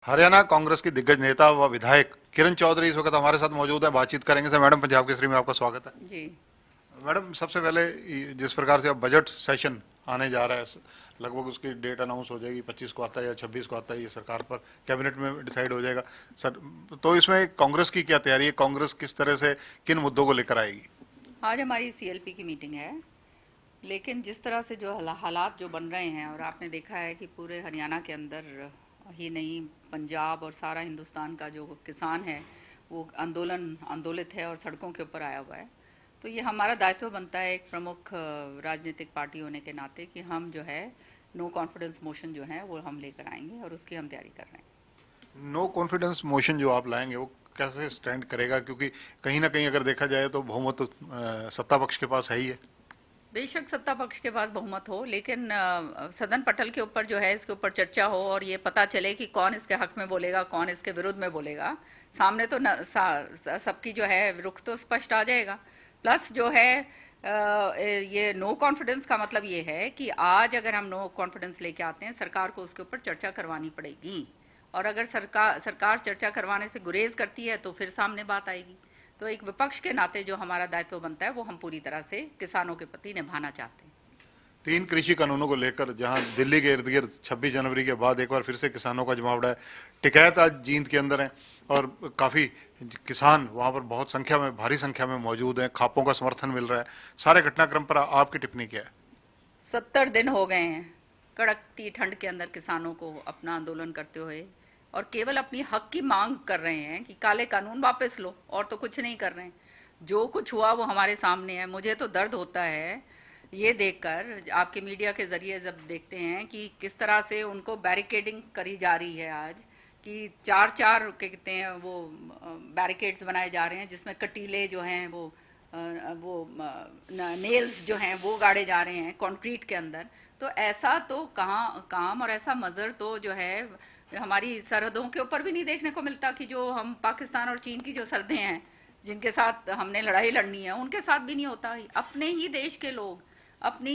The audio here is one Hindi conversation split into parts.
हरियाणा कांग्रेस की दिग्गज नेता व विधायक किरण चौधरी इस वक्त हमारे साथ मौजूद है, बातचीत करेंगे। सर, मैडम, पंजाब केसरी में आपका स्वागत है। जी। मैडम, सबसे पहले जिस प्रकार से अब बजट सेशन आने जा रहा है, लगभग उसकी डेट अनाउंस हो जाएगी, 25 को आता है या 26 को आता है, ये सरकार पर कैबिनेट में डिसाइड हो जाएगा। सर, तो इसमें कांग्रेस की क्या तैयारी है? कांग्रेस किस तरह से किन मुद्दों को लेकर आएगी? आज हमारी सीएलपी की मीटिंग है, लेकिन जिस तरह से जो हालात जो बन रहे हैं, और आपने देखा है कि पूरे हरियाणा के अंदर ही नहीं, पंजाब और सारा हिंदुस्तान का जो किसान है वो आंदोलित है और सड़कों के ऊपर आया हुआ है। तो ये हमारा दायित्व बनता है एक प्रमुख राजनीतिक पार्टी होने के नाते कि हम जो है नो कॉन्फिडेंस मोशन जो है वो हम लेकर आएंगे और उसकी हम तैयारी कर रहे हैं। नो कॉन्फिडेंस मोशन जो आप लाएंगे वो कैसे स्टैंड करेगा? क्योंकि कहीं ना कहीं अगर देखा जाए तो बहुमत तो सत्ता पक्ष के पास है ही है। बेशक सत्ता पक्ष के पास बहुमत हो, लेकिन सदन पटल के ऊपर जो है इसके ऊपर चर्चा हो और ये पता चले कि कौन इसके हक में बोलेगा, कौन इसके विरुद्ध में बोलेगा। सामने तो सबकी जो है रुख तो स्पष्ट आ जाएगा। प्लस जो है ये नो कॉन्फिडेंस का मतलब ये है कि आज अगर हम नो कॉन्फिडेंस लेके आते हैं, सरकार को उसके ऊपर चर्चा करवानी पड़ेगी। और अगर सरकार चर्चा करवाने से गुरेज करती है तो फिर सामने बात आएगी। तो एक विपक्ष के नाते जो हमारा दायित्व बनता है वो हम पूरी तरह से किसानों के प्रति निभाना चाहते हैं। 3 कृषि कानूनों को लेकर जहां दिल्ली के इर्द गिर्द 26 जनवरी के बाद एक बार फिर से किसानों का जमावड़ा है। टिकैत आज जींद के अंदर है और काफी किसान वहां पर बहुत संख्या में, भारी संख्या में मौजूद हैं। खापों का समर्थन मिल रहा है। सारे घटनाक्रम पर आपकी टिप्पणी क्या है? 70 दिन हो गए हैं कड़कती ठंड के अंदर किसानों को अपना आंदोलन करते हुए, और केवल अपनी हक की मांग कर रहे हैं कि काले कानून वापस लो, और तो कुछ नहीं कर रहे हैं। जो कुछ हुआ वो हमारे सामने है। मुझे तो दर्द होता है ये देखकर, आपके मीडिया के जरिए जब देखते हैं कि किस तरह से उनको बैरिकेडिंग करी जा रही है आज, कि चार चार कहते हैं वो बैरिकेड्स बनाए जा रहे हैं जिसमें कटीले जो हैं वो नेल्स जो हैं वो गाड़े जा रहे हैं कंक्रीट के अंदर। तो ऐसा तो कहाँ काम और ऐसा मज़र तो जो है हमारी सरहदों के ऊपर भी नहीं देखने को मिलता, कि जो हम पाकिस्तान और चीन की जो सरहदें हैं जिनके साथ हमने लड़ाई लड़नी है उनके साथ भी नहीं होता। अपने ही देश के लोग अपनी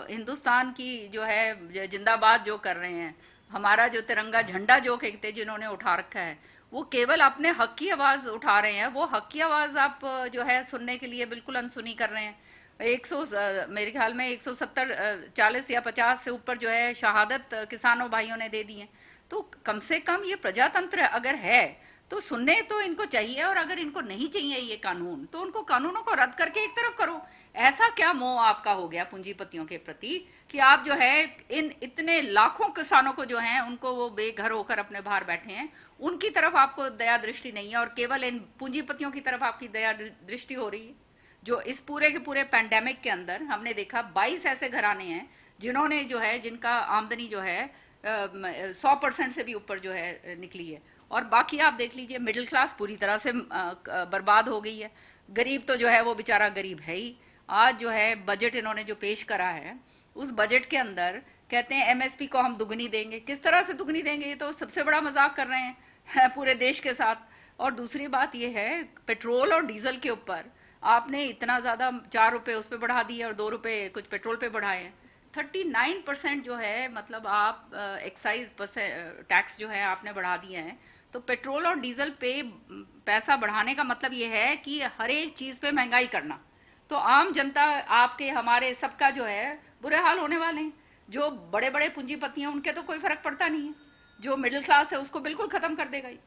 हिंदुस्तान की जो है जिंदाबाद जो कर रहे हैं, हमारा जो तिरंगा झंडा जो कहते हैं जिन्होंने उठा रखा है, वो केवल अपने हक की आवाज़ उठा रहे हैं। वो हक की आवाज़ आप जो है सुनने के लिए बिल्कुल अनसुनी कर रहे हैं। 100 मेरे ख्याल में 170 40 या 50 से ऊपर जो है शहादत किसानों भाइयों ने दे दी है। तो कम से कम ये प्रजातंत्र अगर है तो सुनने तो इनको चाहिए, और अगर इनको नहीं चाहिए ये कानून तो उनको कानूनों को रद्द करके एक तरफ करो। ऐसा क्या मोह आपका हो गया पूंजीपतियों के प्रति कि आप जो है इन इतने लाखों किसानों को जो है उनको वो बेघर होकर अपने बाहर बैठे हैं उनकी तरफ आपको दया दृष्टि नहीं है, और केवल इन पूंजीपतियों की तरफ आपकी दया दृष्टि हो रही है। जो इस पूरे के पूरे पैंडेमिक के अंदर हमने देखा 22 ऐसे घराने हैं जिन्होंने जो है जिनका आमदनी जो है 100% से भी ऊपर जो है निकली है, और बाकी आप देख लीजिए मिडिल क्लास पूरी तरह से बर्बाद हो गई है। गरीब तो जो है वो बेचारा गरीब है ही। आज जो है बजट इन्होंने जो पेश करा है, उस बजट के अंदर कहते हैं एमएसपी को हम दुगनी देंगे। किस तरह से दुगनी देंगे? ये तो सबसे बड़ा मजाक कर रहे हैं पूरे देश के साथ। और दूसरी बात ये है, पेट्रोल और डीजल के ऊपर आपने इतना ज़्यादा 4 रुपये उस पर बढ़ा दिए और 2 रुपये कुछ पेट्रोल पे बढ़ाए हैं। 39% जो है मतलब आप एक्साइज टैक्स जो है आपने बढ़ा दिए हैं। तो पेट्रोल और डीजल पे पैसा बढ़ाने का मतलब ये है कि हर एक चीज़ पे महंगाई करना। तो आम जनता आपके हमारे सबका जो है बुरे हाल होने वाले हैं। जो बड़े बड़े पूंजीपति हैं उनके तो कोई फर्क पड़ता नहीं है, जो मिडिल क्लास है उसको बिल्कुल ख़त्म कर देगा ही।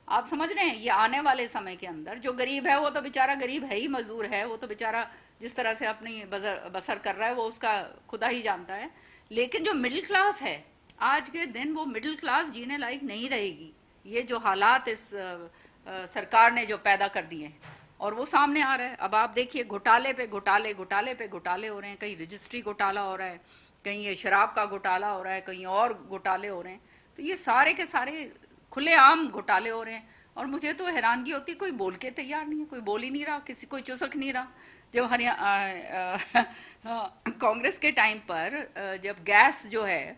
आप समझ रहे हैं, ये आने वाले समय के अंदर जो गरीब है वो तो बेचारा गरीब है ही, मजदूर है वो तो बेचारा जिस तरह से अपनी बसर कर रहा है वो उसका खुदा ही जानता है। लेकिन जो मिडिल क्लास है आज के दिन, वो मिडिल क्लास जीने लायक नहीं रहेगी। ये जो हालात इस सरकार ने जो पैदा कर दिए हैं और वो सामने आ रहा है। अब आप देखिए घोटाले पे घोटाले, घोटाले पे घोटाले हो रहे हैं। कहीं रजिस्ट्री घोटाला हो रहा है, कहीं ये शराब का घोटाला हो रहा है, कहीं और घोटाले हो रहे हैं। तो ये सारे के सारे खुलेआम घोटाले हो रहे हैं, और मुझे तो हैरानगी होती है कोई बोल के तैयार नहीं है, कोई बोल ही नहीं रहा, किसी कोई चुसक नहीं रहा। जब कांग्रेस के टाइम पर जब गैस जो है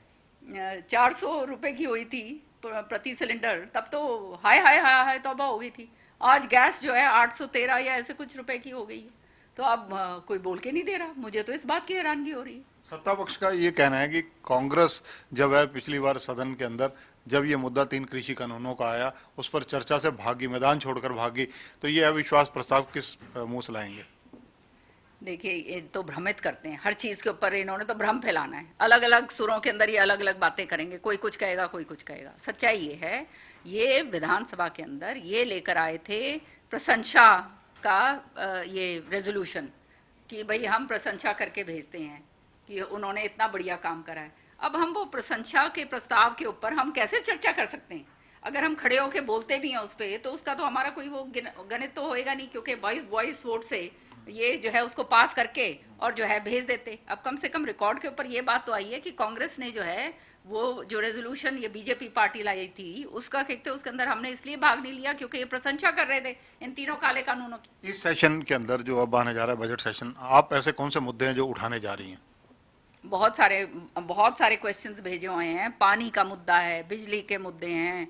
400 रुपये की हुई थी प्रति सिलेंडर, तब तो हाय हाय हाय हाय तौबा हो गई थी। आज गैस जो है 813 या ऐसे कुछ रुपए की हो गई है। तो अब कोई बोल के नहीं दे रहा। मुझे तो इस बात की हैरानगी हो रही है। सत्ता पक्ष का ये कहना है कि कांग्रेस जब है पिछली बार सदन के अंदर जब ये मुद्दा 3 कृषि कानूनों का आया उस पर चर्चा से भागी, मैदान छोड़कर भागी, तो ये अविश्वास प्रस्ताव किस मुंह से लाएंगे? देखिए, ये तो भ्रमित करते हैं हर चीज़ के ऊपर, इन्होंने तो भ्रम फैलाना है। अलग अलग सुरों के अंदर ये अलग अलग बातें करेंगे, कोई कुछ कहेगा कोई कुछ कहेगा। सच्चाई ये है, ये विधानसभा के अंदर ये लेकर आए थे प्रशंसा का ये रेजोल्यूशन कि भाई हम प्रशंसा करके भेजते हैं कि उन्होंने इतना बढ़िया काम करा है। अब हम वो प्रशंसा के प्रस्ताव के ऊपर हम कैसे चर्चा कर सकते हैं? अगर हम खड़े होकर बोलते भी हैं उस पर, तो उसका तो हमारा कोई वो गणित तो होएगा नहीं, क्योंकि वॉइस वोट से ये जो है उसको पास करके और जो है भेज देते। अब कम से कम रिकॉर्ड के ऊपर ये बात तो आई है कि कांग्रेस ने जो है वो जो रेजोल्यूशन ये बीजेपी पार्टी लाई थी उसका कहते उसके अंदर हमने इसलिए भाग नहीं लिया क्योंकि ये प्रशंसा कर रहे थे इन तीनों काले कानूनों की। इस सेशन के अंदर जो अब आने जा रहा है बजट सेशन, आप ऐसे कौन से मुद्दे हैं जो उठाने जा रही हैं? बहुत सारे क्वेश्चंस भेजे हुए हैं। पानी का मुद्दा है, बिजली के मुद्दे हैं,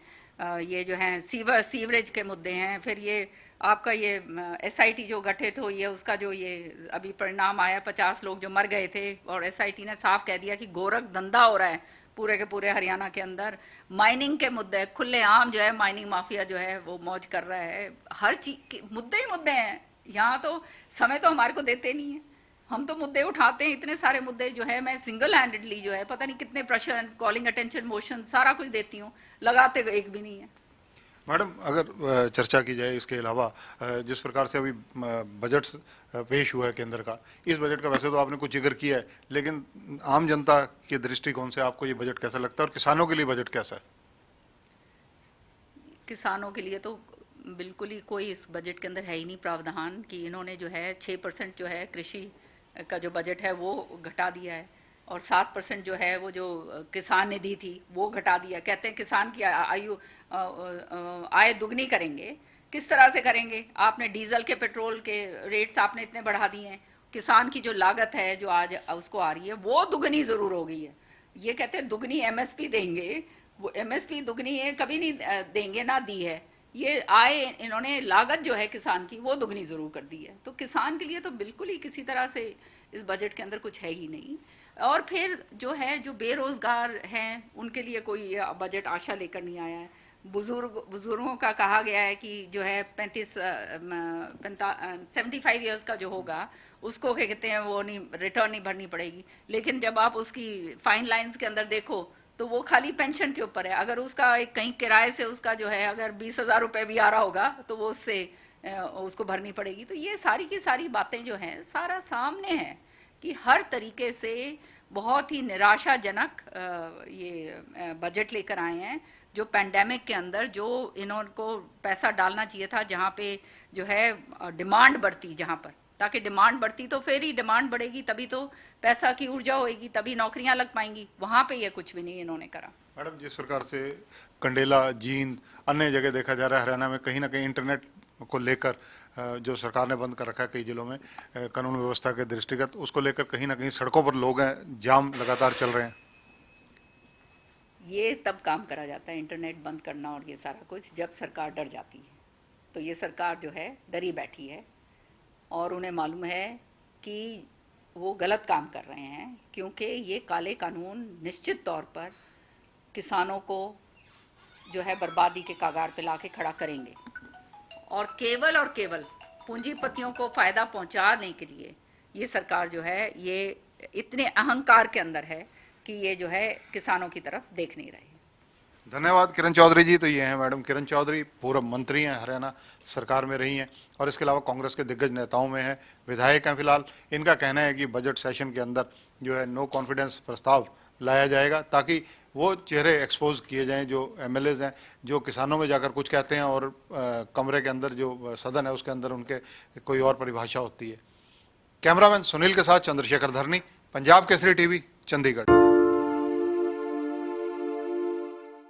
ये जो है सीवरेज के मुद्दे हैं, फिर ये आपका ये एसआईटी जो गठित हुई है उसका जो ये अभी परिणाम आया, 50 लोग जो मर गए थे और एसआईटी ने साफ कह दिया कि गोरख धंधा हो रहा है पूरे के पूरे हरियाणा के अंदर। माइनिंग के मुद्दे, खुलेआम जो है माइनिंग माफिया जो है वो मौज कर रहा है। हर चीज के मुद्दे ही मुद्दे हैं। यहाँ तो समय तो हमारे को देते नहीं है, हम तो मुद्दे उठाते हैं, इतने सारे मुद्दे जो है मैं सिंगल हैंडेडली जो है पता नहीं कितने प्रेशर, कॉलिंग अटेंशन मोशन सारा कुछ देती हूँ, लगाते एक भी नहीं है। मैडम, अगर चर्चा की जाए इसके अलावा जिस प्रकार से अभी बजट पेश हुआ है केंद्र का, इस बजट का वैसे तो आपने कुछ जिक्र किया है, लेकिन आम जनता के दृष्टिकोण से आपको ये बजट कैसा लगता है और किसानों के लिए बजट कैसा है? किसानों के लिए तो बिल्कुल ही कोई इस बजट के अंदर है ही नहीं प्रावधान कि इन्होंने जो है 6% जो है कृषि का जो बजट है वो घटा दिया है और 7% जो है वो जो किसान निधि थी वो घटा दिया। कहते हैं किसान की आय दुगनी करेंगे। किस तरह से करेंगे? आपने डीजल के पेट्रोल के रेट्स आपने इतने बढ़ा दिए हैं, किसान की जो लागत है जो आज उसको आ रही है वो दुगनी जरूर हो गई है। ये कहते हैं दुगनी एमएसपी देंगे, वो एमएसपी दुगनी है कभी नहीं देंगे, ना दी है। ये आय इन्होंने लागत जो है किसान की वो दुगनी जरूर कर दी है। तो किसान के लिए तो बिल्कुल ही किसी तरह से इस बजट के अंदर कुछ है ही नहीं। और फिर जो है जो बेरोजगार हैं उनके लिए कोई बजट आशा लेकर नहीं आया है। बुजुर्गों का कहा गया है कि जो है 75 ईयर्स का जो होगा उसको क्या कहते हैं वो नहीं रिटर्न नहीं भरनी पड़ेगी, लेकिन जब आप उसकी फाइन लाइंस के अंदर देखो तो वो खाली पेंशन के ऊपर है। अगर उसका एक कहीं किराए से उसका जो है अगर 20,000 रुपये भी आ रहा होगा तो वो उससे उसको भरनी पड़ेगी। तो ये सारी की सारी बातें जो हैं सारा सामने है कि हर तरीके से बहुत ही निराशाजनक ये बजट लेकर आए हैं। जो पैंडेमिक के अंदर जो इनको पैसा डालना चाहिए था जहाँ पे जो है डिमांड बढ़ती, जहाँ पर ताकि डिमांड बढ़ती तो फिर ही डिमांड बढ़ेगी, तभी तो पैसा की ऊर्जा होएगी, तभी नौकरियां लग पाएंगी। वहाँ पे ये कुछ भी नहीं इन्होंने करा। मैडम, जिस प्रकार से कंडेला, जींद, अन्य जगह देखा जा रहा है हरियाणा में कहीं ना कहीं इंटरनेट को लेकर जो सरकार ने बंद कर रखा है कई जिलों में कानून व्यवस्था के दृष्टिगत, उसको लेकर कहीं ना कहीं सड़कों पर लोग हैं, जाम लगातार चल रहे हैं। ये तब काम करा जाता है इंटरनेट बंद करना और ये सारा कुछ जब सरकार डर जाती है। तो ये सरकार जो है डरी बैठी है और उन्हें मालूम है कि वो गलत काम कर रहे हैं, क्योंकि ये काले कानून निश्चित तौर पर किसानों को जो है बर्बादी के कगार पे लाके खड़ा करेंगे और केवल पूंजीपतियों को फायदा पहुंचाने के लिए ये सरकार जो है ये इतने अहंकार के अंदर है कि ये जो है किसानों की तरफ देख नहीं रहे। धन्यवाद किरण चौधरी जी। तो ये हैं मैडम किरण चौधरी, पूर्व मंत्री हैं, हरियाणा सरकार में रही हैं और इसके अलावा कांग्रेस के दिग्गज नेताओं में हैं, विधायक हैं फिलहाल। इनका कहना है कि बजट सेशन के अंदर जो है नो कॉन्फिडेंस प्रस्ताव लाया जाएगा ताकि वो चेहरे एक्सपोज किए जाएं जो एमएलएज हैं, जो किसानों में जाकर कुछ कहते हैं और कमरे के अंदर जो सदन है उसके अंदर उनके कोई और परिभाषा होती है। कैमरामैन सुनील के साथ चंद्रशेखर धरनी, पंजाब केसरी टीवी, चंडीगढ़।